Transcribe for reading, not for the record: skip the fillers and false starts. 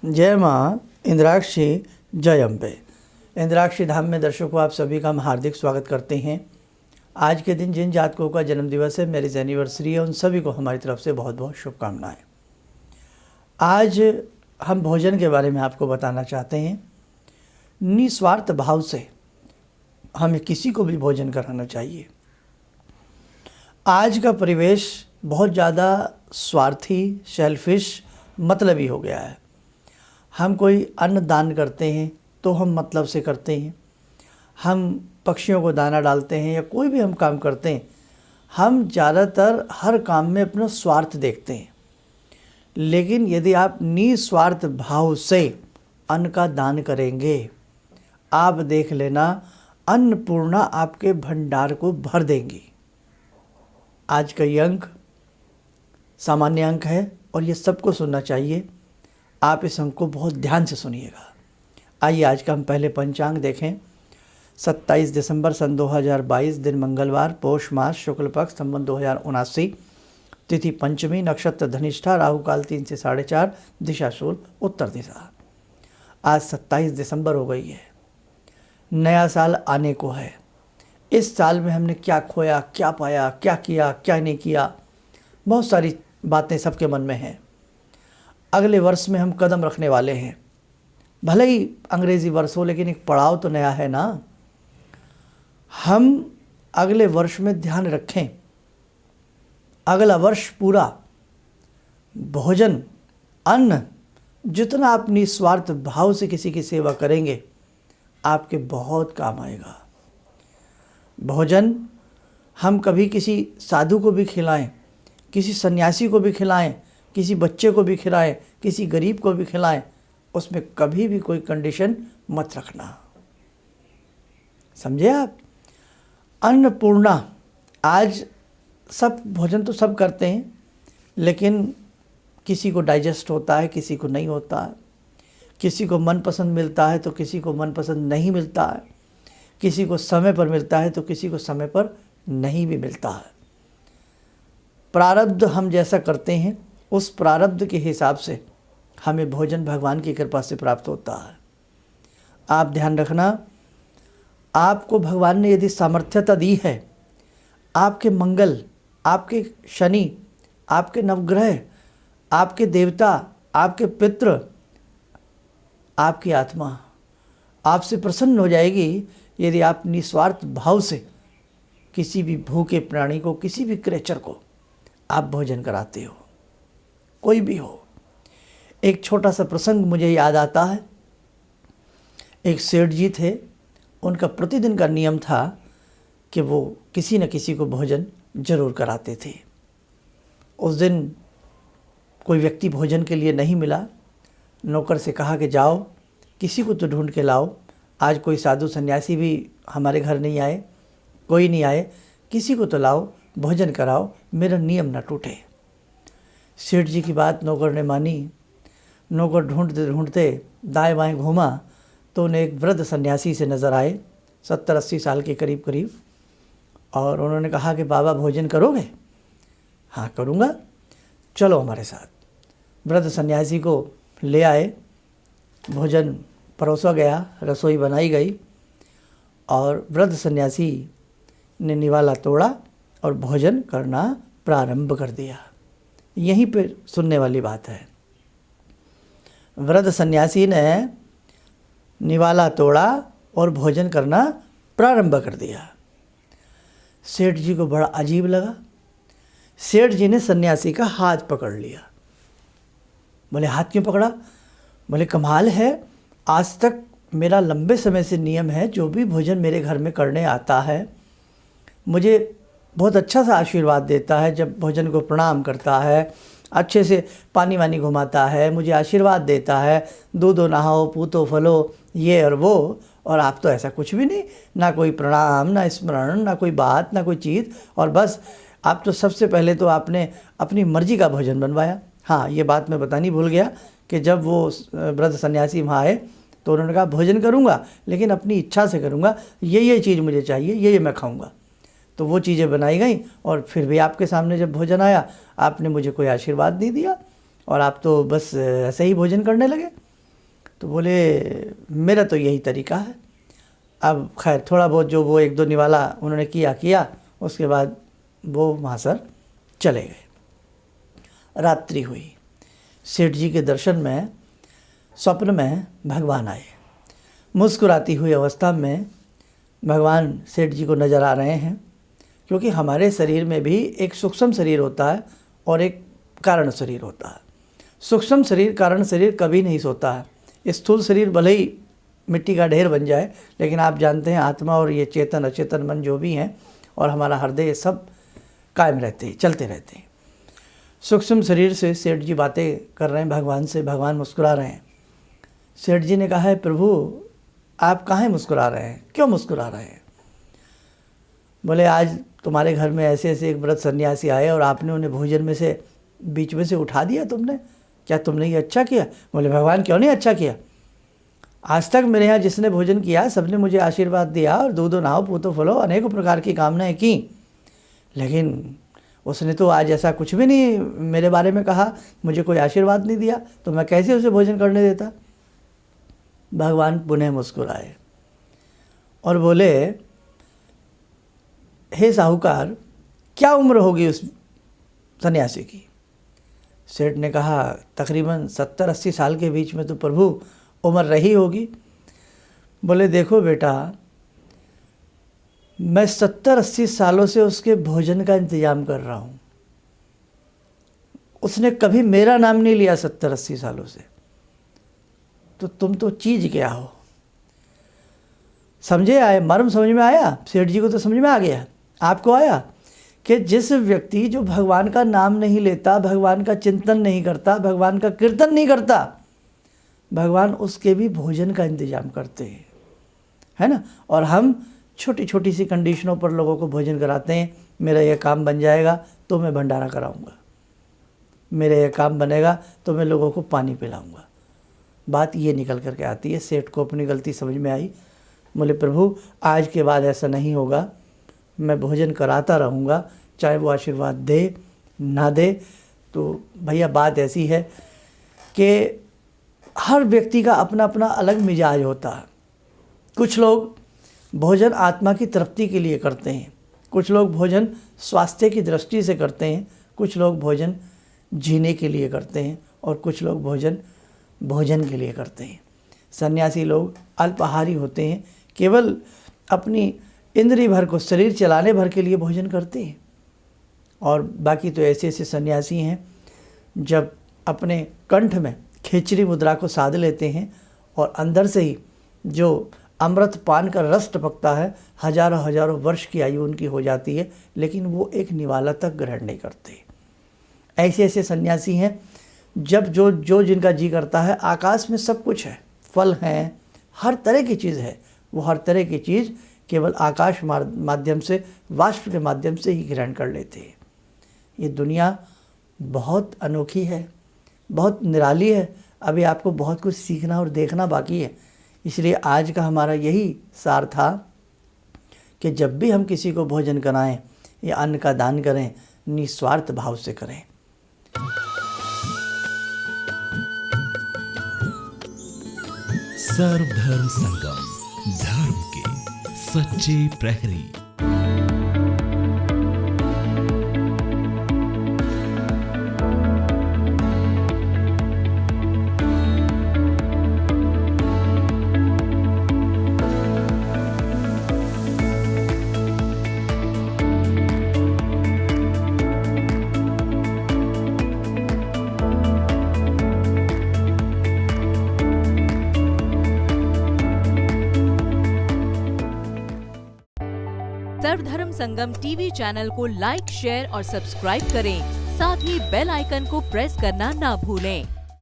जय माँ इंद्राक्षी, जय अम्बे। इंद्राक्षी धाम में दर्शकों, आप सभी का हम हार्दिक स्वागत करते हैं। आज के दिन जिन जातकों का जन्मदिवस है, मैरिज एनिवर्सरी है, उन सभी को हमारी तरफ से बहुत बहुत शुभकामनाएं। आज हम भोजन के बारे में आपको बताना चाहते हैं। निस्वार्थ भाव से हमें किसी को भी भोजन कराना चाहिए। आज का परिवेश बहुत ज़्यादा स्वार्थी, सेल्फिश, मतलबी हो गया है। हम कोई अन्न दान करते हैं तो हम मतलब से करते हैं। हम पक्षियों को दाना डालते हैं या कोई भी हम काम करते हैं, हम ज़्यादातर हर काम में अपना स्वार्थ देखते हैं। लेकिन यदि आप निस्वार्थ भाव से अन्न का दान करेंगे, आप देख लेना अन्नपूर्णा आपके भंडार को भर देंगी। आज का ये अंक सामान्य अंक है और ये सबको सुनना चाहिए। आप इस अंक को बहुत ध्यान से सुनिएगा। आइए आज का हम पहले पंचांग देखें। 27 दिसंबर सन 2022, दिन मंगलवार, पोष मास, शुक्ल पक्ष, संवत 2079, तिथि पंचमी, नक्षत्र धनिष्ठा, राहु काल 3 से 4:30, दिशा शूल उत्तर दिशा। आज 27 दिसंबर हो गई है। नया साल आने को है। इस साल में हमने क्या खोया, क्या पाया, क्या किया, क्या नहीं किया, बहुत सारी बातें सबके मन में हैं। अगले वर्ष में हम कदम रखने वाले हैं। भले ही अंग्रेज़ी वर्ष हो, लेकिन एक पड़ाव तो नया है ना। हम अगले वर्ष में ध्यान रखें, अगला वर्ष पूरा भोजन, अन्न, जितना आप निस्वार्थ भाव से किसी की सेवा करेंगे, आपके बहुत काम आएगा। भोजन हम कभी किसी साधु को भी खिलाएं, किसी सन्यासी को भी खिलाएं, किसी बच्चे को भी खिलाएं, किसी गरीब को भी खिलाएं, उसमें कभी भी कोई कंडीशन मत रखना। समझे आप? अन्नपूर्णा। आज सब भोजन तो सब करते हैं, लेकिन किसी को डाइजेस्ट होता है, किसी को नहीं होता है। किसी को मनपसंद मिलता है तो किसी को मनपसंद नहीं मिलता है। किसी को समय पर मिलता है तो किसी को समय पर नहीं भी मिलता है। प्रारब्ध हम जैसा करते हैं, उस प्रारब्ध के हिसाब से हमें भोजन भगवान की कृपा से प्राप्त होता है। आप ध्यान रखना, आपको भगवान ने यदि सामर्थ्यता दी है, आपके मंगल, आपके शनि, आपके नवग्रह, आपके देवता, आपके पितृ, आपकी आत्मा आपसे प्रसन्न हो जाएगी यदि आप निस्वार्थ भाव से किसी भी भूखे प्राणी को, किसी भी क्रेचर को आप भोजन कराते हो, कोई भी हो। एक छोटा सा प्रसंग मुझे याद आता है। एक सेठ जी थे, उनका प्रतिदिन का नियम था कि वो किसी न किसी को भोजन जरूर कराते थे। उस दिन कोई व्यक्ति भोजन के लिए नहीं मिला। नौकर से कहा कि जाओ किसी को तो ढूंढ के लाओ। आज कोई साधु सन्यासी भी हमारे घर नहीं आए, कोई नहीं आए, किसी को तो लाओ, भोजन कराओ, मेरा नियम ना टूटे। सेठ जी की बात नौकर ने मानी। नौकर ढूंढते ढूंढते दाएं बाएं घूमा तो उन्हें एक वृद्ध सन्यासी से नज़र आए, 70-80 साल के करीब करीब। और उन्होंने कहा कि बाबा भोजन करोगे? हाँ करूँगा, चलो हमारे साथ। वृद्ध सन्यासी को ले आए, भोजन परोसा गया, रसोई बनाई गई और वृद्ध सन्यासी ने निवाला तोड़ा और भोजन करना प्रारंभ कर दिया। यहीं पे सुनने वाली बात है। वृद्ध सन्यासी ने निवाला तोड़ा और भोजन करना प्रारंभ कर दिया। सेठ जी को बड़ा अजीब लगा। सेठ जी ने सन्यासी का हाथ पकड़ लिया। बोले हाथ क्यों पकड़ा? बोले कमाल है, आज तक मेरा लंबे समय से नियम है, जो भी भोजन मेरे घर में करने आता है मुझे बहुत अच्छा सा आशीर्वाद देता है। जब भोजन को प्रणाम करता है, अच्छे से पानी वानी घुमाता है, मुझे आशीर्वाद देता है, दूधो नहाओ, पूतो फलो, ये और वो। और आप तो ऐसा कुछ भी नहीं, ना कोई प्रणाम, ना स्मरण, ना कोई बात, ना कोई चीज़। और बस आप तो सबसे पहले तो आपने अपनी मर्जी का भोजन बनवाया। हाँ, ये बात मैं बतानी भूल गया कि जब वो वृद्ध सन्यासी वहाँ आए तो उन्होंने कहा भोजन करूँगा, लेकिन अपनी इच्छा से करूँगा, ये चीज़ मुझे चाहिए, ये मैं खाऊँगा। तो वो चीज़ें बनाई गई और फिर भी आपके सामने जब भोजन आया, आपने मुझे कोई आशीर्वाद नहीं दिया और आप तो बस ऐसे ही भोजन करने लगे। तो बोले मेरा तो यही तरीका है। अब खैर थोड़ा बहुत जो वो 1-2 निवाला उन्होंने किया, उसके बाद वो वहाँ से चले गए। रात्रि हुई, सेठ जी के दर्शन में स्वप्न में भगवान आए। मुस्कुराती हुई अवस्था में भगवान सेठ जी को नज़र आ रहे हैं, क्योंकि हमारे शरीर में भी एक सूक्ष्म शरीर होता है और एक कारण शरीर होता है। सूक्ष्म शरीर कारण शरीर कभी नहीं सोता है। स्थूल शरीर भले ही मिट्टी का ढेर बन जाए, लेकिन आप जानते हैं आत्मा और ये चेतन अचेतन मन जो भी हैं और हमारा हृदय, ये सब कायम रहते हैं, चलते रहते हैं। सूक्ष्म शरीर से सेठ जी बातें कर रहे हैं भगवान से, भगवान मुस्कुरा रहे हैं। सेठ जी ने कहा है प्रभु आप काहे मुस्कुरा रहे हैं, क्यों मुस्कुरा रहे हैं? बोले आज तुम्हारे घर में ऐसे ऐसे एक व्रत सन्यासी आए और आपने उन्हें भोजन में से बीच में से उठा दिया तुमने, क्या तुमने ये अच्छा किया? बोले भगवान क्यों नहीं अच्छा किया, आज तक मेरे यहाँ जिसने भोजन किया सबने मुझे आशीर्वाद दिया और दूधो नहाओ पूतो फलो अनेकों प्रकार की कामनाएं की, लेकिन उसने तो आज ऐसा कुछ भी नहीं मेरे बारे में कहा, मुझे कोई आशीर्वाद नहीं दिया, तो मैं कैसे उसे भोजन करने देता? भगवान पुनः मुस्कुराए और बोले हे साहूकार क्या उम्र होगी उस सन्यासी की? सेठ ने कहा तकरीबन 70-80 साल के बीच में तो प्रभु उम्र रही होगी। बोले देखो बेटा, मैं 70-80 सालों से उसके भोजन का इंतजाम कर रहा हूँ, उसने कभी मेरा नाम नहीं लिया 70-80 सालों से, तो तुम तो चीज क्या हो? समझे आए, मर्म समझ में आया? सेठ जी को तो समझ में आ गया, आपको आया कि जिस व्यक्ति जो भगवान का नाम नहीं लेता, भगवान का चिंतन नहीं करता, भगवान का कीर्तन नहीं करता, भगवान उसके भी भोजन का इंतजाम करते हैं, है ना। और हम छोटी छोटी सी कंडीशनों पर लोगों को भोजन कराते हैं। मेरा यह काम बन जाएगा तो मैं भंडारा कराऊंगा, मेरा यह काम बनेगा तो मैं लोगों को पानी पिलाऊंगा। बात ये निकल कर के आती है। सेठ को अपनी गलती समझ में आई। बोले प्रभु आज के बाद ऐसा नहीं होगा, मैं भोजन कराता रहूँगा, चाहे वो आशीर्वाद दे ना दे। तो भैया बात ऐसी है कि हर व्यक्ति का अपना अपना अलग मिजाज होता है। कुछ लोग भोजन आत्मा की तृप्ति के लिए करते हैं, कुछ लोग भोजन स्वास्थ्य की दृष्टि से करते हैं, कुछ लोग भोजन जीने के लिए करते हैं और कुछ लोग भोजन के लिए करते हैं। सन्यासी लोग अल्पाहारी होते हैं, केवल अपनी इंद्रिय भर को, शरीर चलाने भर के लिए भोजन करते हैं। और बाकी तो ऐसे ऐसे सन्यासी हैं जब अपने कंठ में खेचरी मुद्रा को साध लेते हैं और अंदर से ही जो अमृत पान का रस टपकता है, हजारों हजारों वर्ष की आयु उनकी हो जाती है, लेकिन वो एक निवाला तक ग्रहण नहीं करते। ऐसे ऐसे सन्यासी हैं जब जो जिनका जी करता है, आकाश में सब कुछ है, फल हैं, हर तरह की चीज़ है, वो हर तरह की चीज़ केवल आकाश माध्यम से, वाष्प के माध्यम से ही ग्रहण कर लेते हैं। ये दुनिया बहुत अनोखी है, बहुत निराली है। अभी आपको बहुत कुछ सीखना और देखना बाकी है। इसलिए आज का हमारा यही सार था कि जब भी हम किसी को भोजन कराएं या अन्न का दान करें, निस्वार्थ भाव से करें। सर्वधर्म संगम, धर्म के सच्चे प्रहरी। सर्वधर्म संगम टीवी चैनल को लाइक, शेयर और सब्सक्राइब करें। साथ ही बेल आइकन को प्रेस करना ना भूलें।